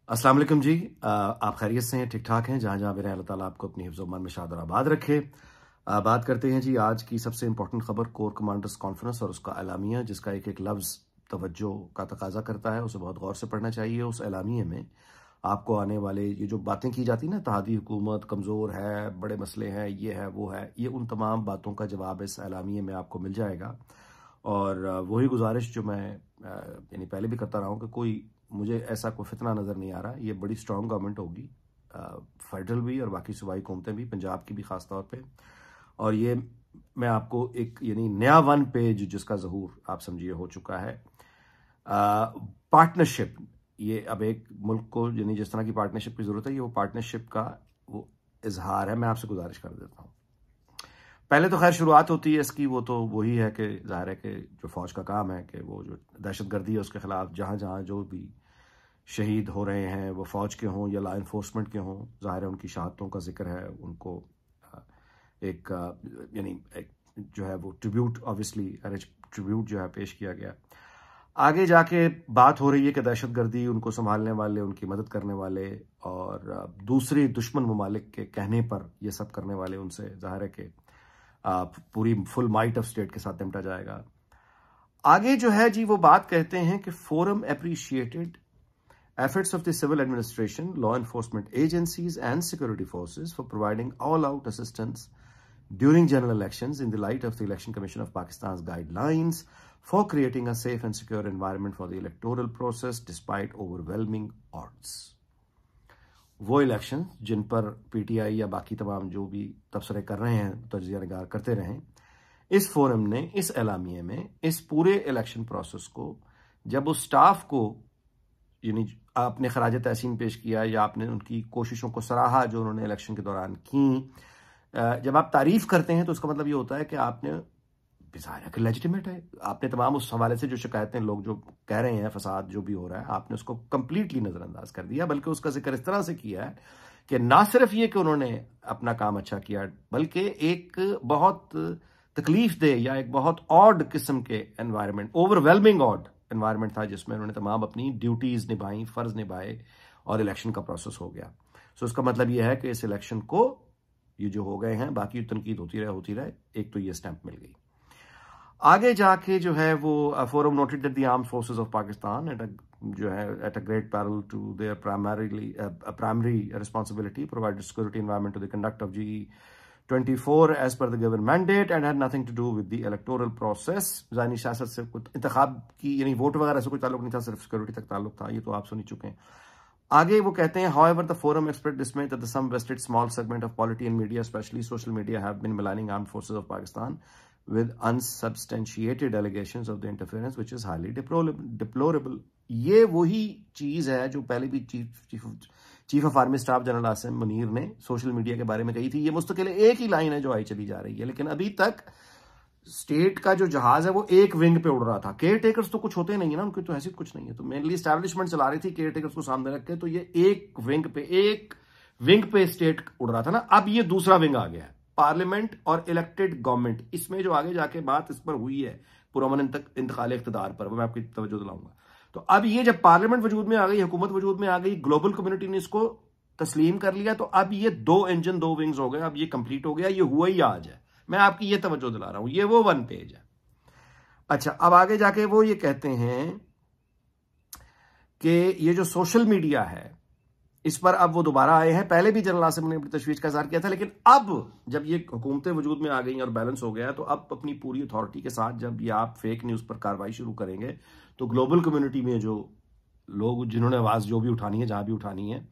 अस्सलाम वालेकुम जी। आप खैरियत से हैं, ठीक ठाक हैं? जहाँ जहाँ भी रहें अल्लाह ताला आपको अपनी हिफ्ज़-ओ-अमान में शाद और आबाद रखे। बात करते हैं जी आज की सबसे इंपॉर्टेंट खबर, कोर कमांडर्स कॉन्फ्रेंस और उसका एलामिया, जिसका एक एक लफ्ज़ तवज्जो का तकाजा करता है। उसे बहुत गौर से पढ़ना चाहिए। उस एलामिये में आपको आने वाले ये जो बातें की जाती ना, इत्तेहादी हुकूमत कमज़ोर है, बड़े मसले हैं, ये है वो है, ये उन तमाम बातों का जवाब इस एलामिये में आपको मिल जाएगा। और वही गुजारिश जो मैं यानी पहले भी करता रहा हूँ कि कोई मुझे ऐसा कोई फितना नज़र नहीं आ रहा। ये बड़ी स्ट्रॉन्ग गवर्नमेंट होगी, फेडरल भी और बाकी सूबाई हुकूमतें भी, पंजाब की भी ख़ास तौर पे। और ये मैं आपको एक यानी नया वन पेज जिसका ज़हूर आप समझिए हो चुका है। पार्टनरशिप, ये अब एक मुल्क को यानी जिस तरह की पार्टनरशिप की ज़रूरत है, ये वो पार्टनरशिप का वो इजहार है। मैं आपसे गुजारिश कर देता हूँ। पहले तो खैर शुरुआत होती है इसकी, वो तो वही है कि ज़ाहिर है कि जो फ़ौज का काम है कि वो जो दहशतगर्दी है उसके ख़िलाफ़ जहाँ जहाँ जो भी शहीद हो रहे हैं, वो फ़ौज के हों या लॉ इन्फोर्समेंट के हों, ज़ाहिर है उनकी शहादतों का जिक्र है। उनको एक यानी एक जो है वो ट्रिब्यूट, ऑब्वियसली ट्रिब्यूट जो है पेश किया गया। आगे जाके बात हो रही है कि दहशतगर्दी, उनको संभालने वाले, उनकी मदद करने वाले और दूसरे दुश्मन ममालिक के कहने पर ये सब करने वाले, उनसे ज़ाहिर है कि पूरी फुल माइट ऑफ स्टेट के साथ निपटा जाएगा। आगे जो है जी वो बात कहते हैं कि forum appreciated efforts of the civil administration, law enforcement agencies and security forces for providing all-out assistance during general elections in the light of the Election Commission of Pakistan's guidelines for creating a safe and secure environment for the electoral process despite overwhelming odds. वो election जिन पर PTI या बाकी तमाम जो भी तबसरे कर रहे हैं, तज्जिया निगार करते रहें, इस फोरम ने इस एलामिये में इस पूरे इलेक्शन प्रोसेस को, जब उस स्टाफ को यानी आपने खराज तहसीन पेश किया या आपने उनकी कोशिशों को सराहा जो उन्होंने इलेक्शन के दौरान की, जब आप तारीफ करते हैं तो उसका मतलब ये होता है कि आपने ज़ाहिर लेजिटिमेट है, आपने तमाम उस हवाले से जो शिकायतें लोग जो कह रहे हैं, फसाद जो भी हो रहा है, आपने उसको कंप्लीटली नज़रअंदाज कर दिया। बल्कि उसका जिक्र इस तरह से किया है कि ना सिर्फ ये कि उन्होंने अपना काम अच्छा किया, बल्कि एक बहुत तकलीफ दे या एक बहुत ऑड किस्म के एनवायरनमेंट, ओवरवेलमिंग ऑड एनवायरनमेंट था जिसमें उन्होंने तमाम अपनी ड्यूटीज निभाई, फर्ज निभाए और इलेक्शन का प्रोसेस हो गया। सो उसका मतलब यह है कि इस इलेक्शन को ये जो हो गए हैं, बाकी तनकीद होती रहे, एक तो ये स्टैंप मिल गई। आगे जाके जो है वो forum noted that the armed forces of Pakistan at a great peril to their primary responsibility provided security environment to the conduct of G24 as per the given mandate and had nothing to do with the electoral process. ज़ानी सियासत से कुछ इंतखाब की यानी vote वगैरह से कोई ताल्लुक नहीं था, सिर्फ सिक्योरिटी तक ताल्लुक था। ये तो आप सुन ही चुके हैं। आगे वो कहते हैं, however the forum expressed dismay that some vested small segment of polity and media, especially social media, have been maligning armed forces of Pakistan with unsubstantiated allegations of the interference, which is highly deplorable. ये वही चीज है जो पहले भी chief of army staff general Asim Munir ने social media के बारे में कही थी। ये मुस्तकिल एक ही लाइन है जो आई चली जा रही है, लेकिन अभी तक स्टेट का जो जहाज है वो एक विंग पे उड़ रहा था। केयर टेकर्स तो कुछ होते नहीं है ना, उनकी तो हैसियत कुछ नहीं है, तो मेनली स्टैब्लिशमेंट चला रही थी केयर टेकर्स को सामने रख के। तो ये एक विंग पे स्टेट उड़ रहा था ना। अब ये दूसरा विंग आ गया है, पार्लियामेंट और इलेक्टेड गवर्नमेंट। इसमें जो आगे जाके बात इस पर हुई है पुरअमन इंतकाल इख्तिदार पर, वो मैं आपकी तवज्जो दिलाऊंगा। तो अब ये जब पार्लियामेंट वजूद में आ गई, हुकूमत वजूद में आ गई, ग्लोबल कम्युनिटी ने इसको तस्लीम कर लिया, तो अब ये दो इंजन दो विंग्स हो गए। अब ये कंप्लीट हो गया, ये हुआ ही आज है। मैं आपकी ये तवज्जो दिला रहा हूं, ये वो वन पेज है। अच्छा, अब आगे जाके वो ये कहते हैं कि ये जो सोशल मीडिया है इस पर अब वो दोबारा आए हैं। पहले भी जनरल आसिम ने अपनी तशवीश का इज़हार किया था, लेकिन अब जब ये हुकूमतें वजूद में आ गई और बैलेंस हो गया, तो अब अपनी पूरी अथॉरिटी के साथ जब ये आप फेक न्यूज़ पर कार्रवाई शुरू करेंगे, तो ग्लोबल कम्युनिटी में जो लोग जिन्होंने आवाज़ जो भी उठानी है, जहां भी उठानी है,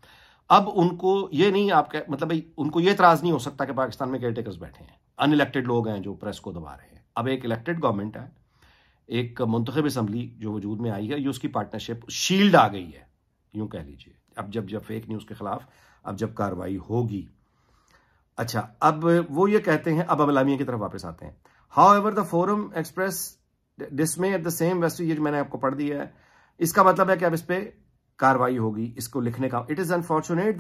अब उनको ये नहीं, आपके मतलब भाई उनको ये एतराज़ नहीं हो सकता कि पाकिस्तान में केयर टेकर्स बैठे हैं, अनइलेक्टेड लोग हैं जो प्रेस को दबा रहे हैं। अब एक इलेक्टेड गवर्नमेंट है, एक मुंतखब असम्बली जो वजूद में आई है, ये उसकी पार्टनरशिप शील्ड आ गई है, यूं कह लीजिए। अब जब फेक न्यूज़ के खिलाफ अब जब कार्रवाई होगी। अच्छा, अब वो ये कहते हैं, अब एलामिया की तरफ वापस आते हैं। However the forum express dismay at the same west, ये जो मैंने आपको पढ़ दिया है, इसका मतलब है कि अब इस पे कार्रवाई होगी, इसको लिखने का। It is unfortunate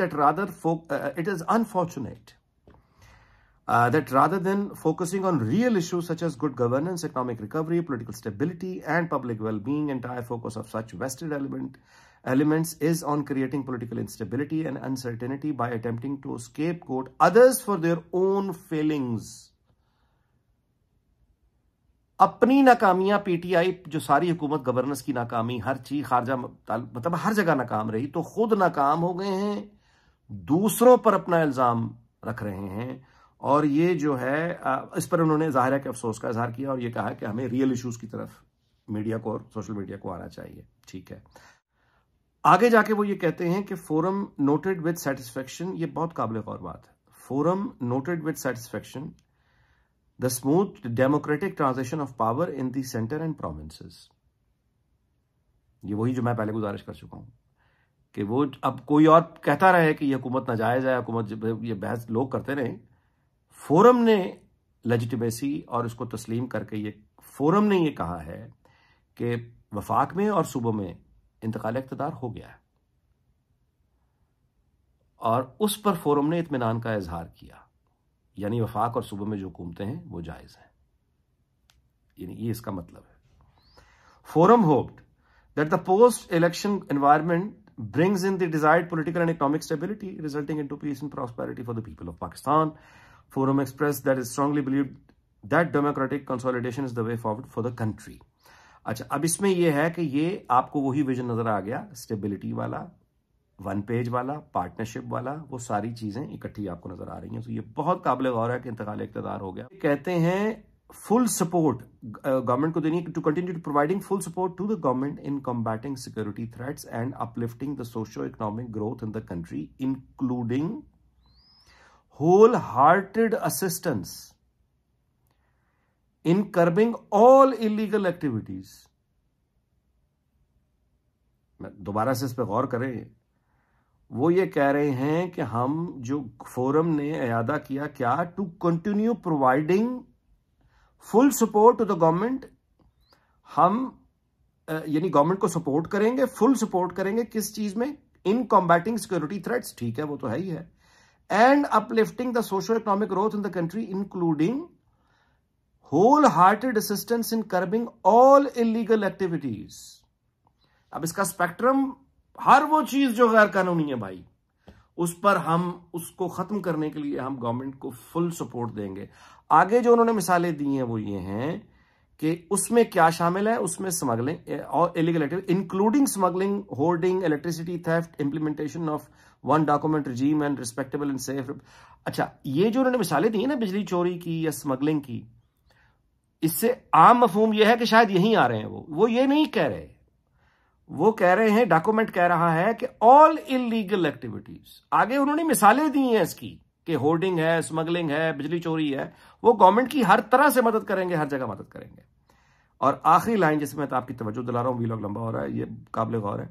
that rather than focusing on real issues such as good governance, economic recovery, political stability, and public well-being, entire focus of such vested elements is on creating political instability and uncertainty by attempting to scapegoat others for their own failings. अपनी नाकामियां PTI जो सारी हुकूमत governance की नाकामी, हर चीज खारजा मतलब हर जगह नाकाम रही, तो खुद नाकाम हो गए हैं, दूसरों पर अपना इल्जाम रख रहे हैं। और ये जो है इस पर उन्होंने जाहिर है कि अफसोस का इजहार किया और ये कहा कि हमें रियल इश्यूज की तरफ मीडिया को और सोशल मीडिया को आना चाहिए। ठीक है, आगे जाके वो ये कहते हैं कि फोरम नोटेड विद सेटिस्फेक्शन, ये बहुत काबिल गौर बात है, forum noted with satisfaction the smooth democratic transition of power in the centre and provinces. ये वही जो मैं पहले गुजारिश कर चुका हूं कि वो अब कोई और कहता रहे कि यह हुकूमत नाजायज है, हुकूमत, ये बहस लोग करते रहे, फोरम ने लेजिटिमेसी और उसको तस्लीम करके ये फोरम ने ये कहा है कि वफाक में और सूबों में इंतकाल इख्तिदार हो गया है और उस पर फोरम ने इत्मीनान का इजहार किया, यानी वफाक और सूबों में जो हुकूमतें हैं वो जायज हैं, यानी ये इसका मतलब है। Forum hoped that the post election environment brings in the desired political and economic stability, resulting into peace and prosperity for the people of Pakistan. Forum expressed that it strongly believed that democratic consolidation is the way forward for the country. अच्छा, अब इसमें यह है कि ये आपको वही vision नजर आ गया, स्टेबिलिटी वाला, वन पेज वाला, पार्टनरशिप वाला, वो सारी चीजें इकट्ठी आपको नजर आ रही हैं। तो ये बहुत काबिल गौर है कि इंतकाल इख्तिदार हो गया। कहते हैं फुल सपोर्ट गवर्नमेंट को देनी, to continue providing full support to the government in combating security threats and uplifting the socio economic growth in the country, including whole hearted assistance in curbing all illegal activities. दोबारा से इस पर गौर करें, वो ये कह रहे हैं कि हम जो फोरम ने इयादा किया क्या, to continue providing full support to the government, हम यानी गवर्नमेंट को सपोर्ट करेंगे, फुल सपोर्ट करेंगे किस चीज में, इन कॉम्बैटिंग सिक्योरिटी थ्रेट्स, ठीक है वो तो है ही है, and uplifting the socio economic growth in the country, including whole hearted assistance in curbing all illegal activities. अब इसका स्पेक्ट्रम, हर वो चीज जो गैर कानूनी है भाई, उस पर हम उसको खत्म करने के लिए हम गवर्नमेंट को फुल सपोर्ट देंगे। आगे जो उन्होंने मिसालें दी हैं वो ये हैं कि उसमें क्या शामिल है, उसमें स्मगलिंग और illegal activity, including smuggling, hoarding, electricity theft, implementation of one document regime and respectable and safe. अच्छा, ये जो उन्होंने मिसालें दी है ना बिजली चोरी की या स्मगलिंग की, इससे आम मफहूम यह है कि शायद यहीं आ रहे हैं वो ये नहीं कह रहे, वो कह रहे हैं, डॉक्यूमेंट कह रहा है कि ऑल इलीगल एक्टिविटीज। आगे उन्होंने मिसालें दी हैं इसकी कि होर्डिंग है, स्मगलिंग है, बिजली चोरी है, वो गवर्नमेंट की हर तरह से मदद करेंगे, हर जगह मदद करेंगे। और आखिरी लाइन जिसमें मैं आपकी तवज्जो दिला रहा हूं, वीलॉग लंबा हो रहा है, ये काबिल गौर है।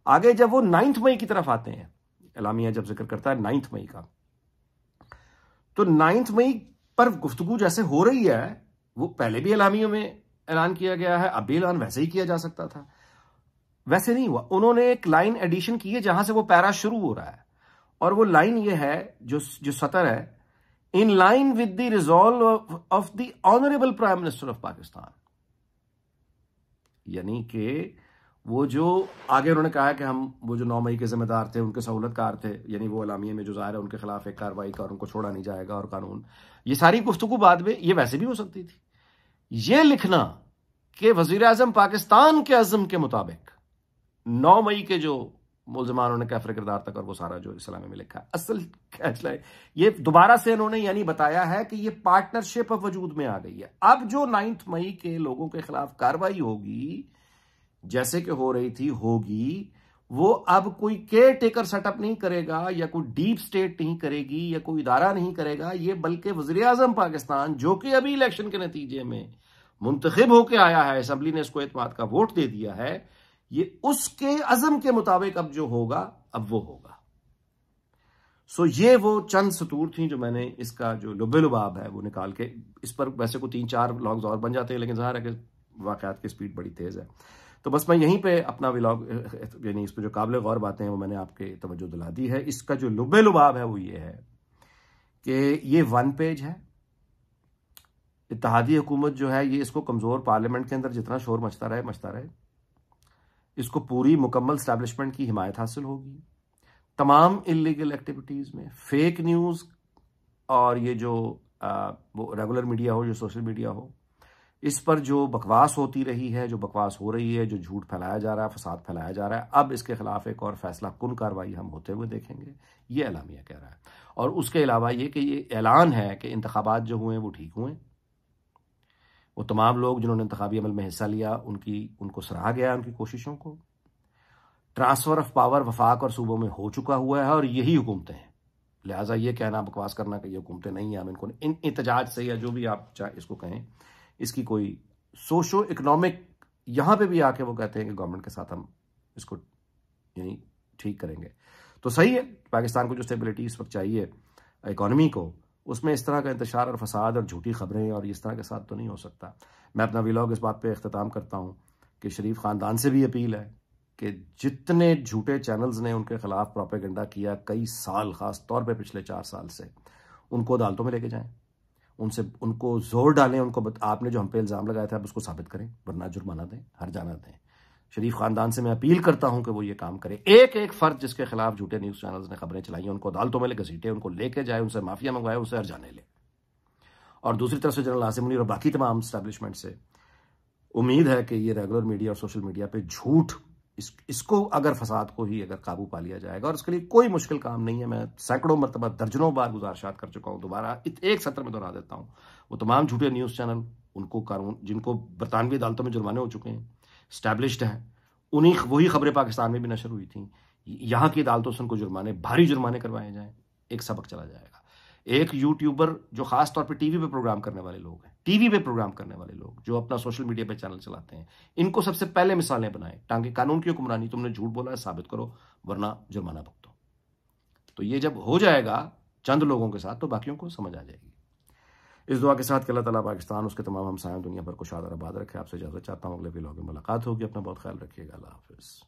आगे जब वो 9 मई की तरफ आते हैं, एलामिया जब जिक्र करता है 9 मई का, तो 9 मई पर गुफ्तगू जैसे हो रही है, वो पहले भी एलामियों में ऐलान किया गया है, अब भी ऐलान वैसे ही किया जा सकता था, वैसे नहीं हुआ। उन्होंने एक लाइन एडिशन की है जहां से वो पैरा शुरू हो रहा है, और वो लाइन ये है जो सतर है, in line with the resolve of the honourable prime minister of Pakistan, यानी कि वो जो आगे उन्होंने कहा है कि हम वो जो 9 मई के जिम्मेदार थे, उनके सहूलतकार थे, यानी वो एलामिया में जो जाहिर है उनके खिलाफ एक कार्रवाई का और उनको छोड़ा नहीं जाएगा और कानून, ये सारी गुफ्तगू बाद में ये वैसे भी हो सकती थी। ये लिखना कि वजीर आजम पाकिस्तान के अज़्म के मुताबिक 9 मई के जो मुल्ज़िमान उन्होंने कैफर किरदार तक और वो सारा जो इस्लामी में लिखा है, असल कैच लाइन ये दोबारा से इन्होंने यानी बताया है कि ये पार्टनरशिप अब वजूद में आ गई है। अब जो 9 मई के लोगों के खिलाफ कार्रवाई होगी, जैसे कि हो रही थी होगी, वो अब कोई केयर टेकर सेटअप नहीं करेगा या कोई डीप स्टेट नहीं करेगी या कोई इदारा नहीं करेगा, ये बल्कि वज़ीर आज़म पाकिस्तान जो कि अभी इलेक्शन के नतीजे में मुंतखब होकर आया है, असम्बली ने इसको एतमाद का वोट दे दिया है, ये उसके अज़म के मुताबिक अब जो होगा अब वो होगा। सो ये वो चंद सतूर थी जो मैंने इसका जो लुब्बे लुबाब है वो निकाल के, इस पर वैसे को 3-4 व्लॉग्स और बन जाते हैं, लेकिन ज़ाहिर है कि वाक़यात की स्पीड बड़ी तेज़ है, तो बस मैं यहीं पे अपना व्लॉग यानी इस पर जो काबिल गौर बातें हैं वो मैंने आपके तवज्जो दिला दी है। इसका जो लुब्बे लुबाब है वो ये है कि ये 1 पेज है, इत्तेहादी हुकूमत जो है ये इसको कमज़ोर, पार्लियामेंट के अंदर जितना शोर मचता रहे, इसको पूरी मुकम्मल स्टैब्लिशमेंट की हिमायत हासिल होगी। तमाम इलीगल एक्टिविटीज़ में फेक न्यूज़ और ये जो वो रेगुलर मीडिया हो, जो सोशल मीडिया हो, इस पर जो बकवास होती रही है, जो बकवास हो रही है, जो झूठ फैलाया जा रहा है, फसाद फैलाया जा रहा है, अब इसके खिलाफ एक और फैसला कुन कार्रवाई हम होते हुए देखेंगे, ये एलामिया कह रहा है। और उसके अलावा ये कि ये ऐलान है कि इंतखाबात जो हुए वो ठीक हुए, वो तमाम लोग जिन्होंने इंतखाबी अमल में हिस्सा लिया उनको सराहा गया, उनकी कोशिशों को। ट्रांसफर ऑफ पावर वफाक और सूबों में हो चुका हुआ है और यही हुकूमतें हैं। लिहाजा ये कहना, बकवास करना कि ये हुकूमतें नहीं हैं, हम इनको इन एहतजाज से या जो भी आप चाहे इसको कहें, इसकी कोई सोशो इकोनॉमिक, यहां पे भी आके वो कहते हैं कि गवर्नमेंट के साथ हम इसको यानी ठीक करेंगे, तो सही है। पाकिस्तान को जो स्टेबिलिटी इस वक्त चाहिए इकोनॉमी को, उसमें इस तरह का इंतशार और फसाद और झूठी खबरें और इस तरह के साथ तो नहीं हो सकता। मैं अपना व्लॉग इस बात पे इख्तिताम करता हूं कि शरीफ खानदान से भी अपील है कि जितने झूठे चैनल्स ने उनके खिलाफ प्रोपेगेंडा किया कई साल, खास तौर पे पिछले 4 साल से, उनको अदालतों में लेके जाएं, उनको जोर डालें, आपने जो हम पे इल्ज़ाम लगाया था आप उसको साबित करें, वरना जुर्माना दें, हर्जाना दें। शरीफ खानदान से मैं अपील करता हूं कि वो ये काम करें। एक एक फर्द जिसके खिलाफ झूठे न्यूज़ चैनल्स ने खबरें चलाई हैं, उनको अदालतों में घसीटे, उनको लेके जाए, उनसे माफिया मंगवाए, उनसे हर्जाने ले। और दूसरी तरफ से जनरल आसिम मुनीर और बाकी तमाम एस्टैब्लिशमेंट से उम्मीद है कि ये रेगुलर मीडिया और सोशल मीडिया पे झूठ, इसको अगर फसाद को ही अगर काबू पा लिया जाएगा, और इसके लिए कोई मुश्किल काम नहीं है। मैं सैकड़ों मरतबा, दर्जनों बार गुजारिशात कर चुका हूं, दोबारा एक सत्र में दोहरा देता हूं। वो तमाम झूठे न्यूज़ चैनल, उनको कानून, जिनको बरतानवी अदालतों में जुर्माने हो चुके हैं, स्टैब्लिश्ड हैं, वही खबरें पाकिस्तान में भी नशर हुई थी, यहाँ की अदालतों से उनको भारी जुर्माने करवाए जाएं, एक सबक चला जाएगा। एक यूट्यूबर जो खास तौर पे टीवी पे प्रोग्राम करने वाले लोग हैं, टीवी पे प्रोग्राम करने वाले लोग जो अपना सोशल मीडिया पे चैनल चलाते हैं, इनको सबसे पहले मिसालें बनाएं, ताकि कानून की हुक्मरानी, तुमने झूठ बोला है साबित करो, वरना जुर्माना भुगतो। तो ये जब हो जाएगा चंद लोगों के साथ, तो बाकियों को समझ आ जाएगी। इस दुआ के साथ कि अल्लाह ताला पाकिस्तान, उसके तमाम हमसायों, दुनिया भर को शाद और आबाद रखे। आपसे इजाजत चाहता हूँ, अगले व्लॉग में मुलाकात होगी। अपना बहुत ख्याल रखिएगा। अल्लाह हाफिज़।